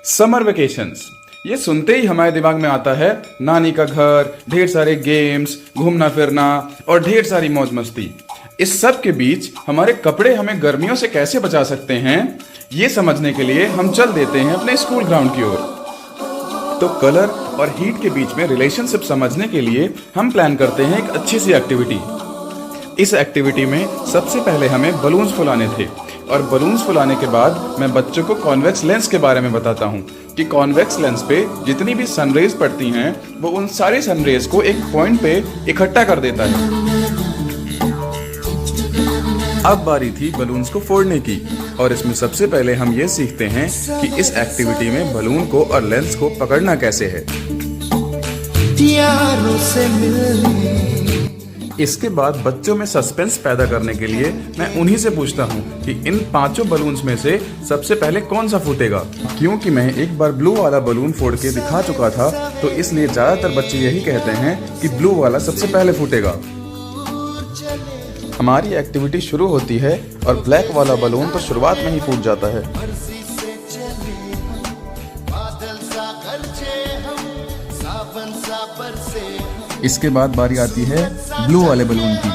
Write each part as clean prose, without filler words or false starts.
Summer vacations, ये सुनते ही हमारे दिमाग में आता है नानी का घर, ढेर सारे गेम्स, घूमना फिरना और ढेर सारी मौज मस्ती। इस सब के बीच हमारे कपड़े हमें गर्मियों से कैसे बचा सकते हैं, ये समझने के लिए हम चल देते हैं अपने स्कूल ग्राउंड की ओर। तो कलर और हीट के बीच में रिलेशनशिप समझने के लिए हम प्लान करते हैं एक अच्छी सी एक्टिविटी। इस एक्टिविटी में सबसे पहले हमें बलून्स फुलाने थे और बलून्स फुलाने के बाद मैं बच्चों को कॉन्वेक्स लेंस के बारे में बताता हूँ कि कॉन्वेक्स लेंस पे जितनी भी सनरेज पड़ती हैं वो उन सारी सनरेज को एक पॉइंट पे इकट्ठा कर देता है। अब बारी थी बलून्स को फोड़ने की और इसमें सबसे पहले हम ये सीखते हैं कि इस एक्टिविटी में बलून को और लेंस को पकड़ना कैसे है। इसके बाद बच्चों में सस्पेंस पैदा करने के लिए मैं उन्हीं से पूछता हूँ कि इन पांचों बलून्स में से सबसे पहले कौन सा फूटेगा। क्योंकि मैं एक बार ब्लू वाला बलून फोड़ के दिखा चुका था, तो इसलिए ज्यादातर बच्चे यही कहते हैं कि ब्लू वाला सबसे पहले फूटेगा। हमारी एक्टिविटी शुरू होती है और ब्लैक वाला बलून तो शुरुआत में ही फूट जाता है। इसके बाद बारी आती है ब्लू वाले बलून की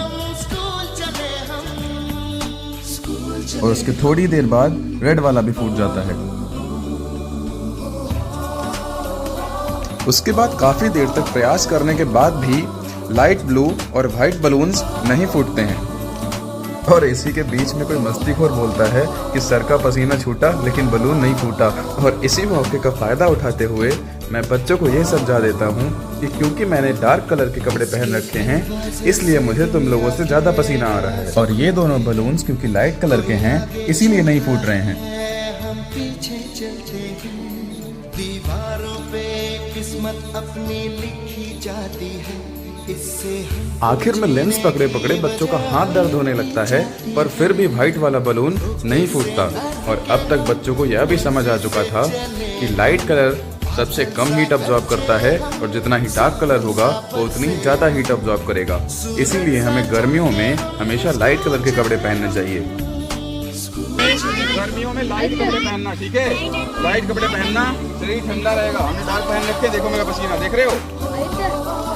और उसके थोड़ी देर बाद रेड वाला भी फूट जाता है। उसके बाद काफी देर तक प्रयास करने के बाद भी लाइट ब्लू और व्हाइट बलून्स नहीं फूटते हैं। और इसी के बीच में कोई मस्तीखोर बोलता है कि सर का पसीना छूटा लेकिन बलून नहीं फूटा। और इसी मौके का फायदा उठाते हुए मैं बच्चों को यह समझा देता हूँ कि क्योंकि मैंने डार्क कलर के कपड़े पहन रखे हैं, इसलिए मुझे तुम लोगों से ज्यादा पसीना आ रहा है। और ये दोनों बलून्स क्योंकि लाइट कलर के हैं, इसीलिए नहीं फूट रहे हैं। दीवारों पे किस्मत अपनी लिखी जाती है। आखिर में लेंस पकड़े पकड़े बच्चों का हाथ दर्द होने लगता है, पर फिर भी व्हाइट वाला बलून नहीं फूटता। और अब तक बच्चों को यह भी समझ आ चुका था कि लाइट कलर सबसे कम हीट अब्सॉर्ब करता है और जितना ही डार्क कलर होगा वो उतनी ही ज्यादा हीट अब्सॉर्ब करेगा। इसीलिए हमें गर्मियों में हमेशा लाइट कलर के कपड़े पहनने चाहिए। गर्मियों में लाइट कपड़े पहनना, ठीक है? लाइट कपड़े पहनना, शरीर ठंडा रहेगा। हमने डार्क पहन रखे, देखो मेरा पसीना, देख रहे हो?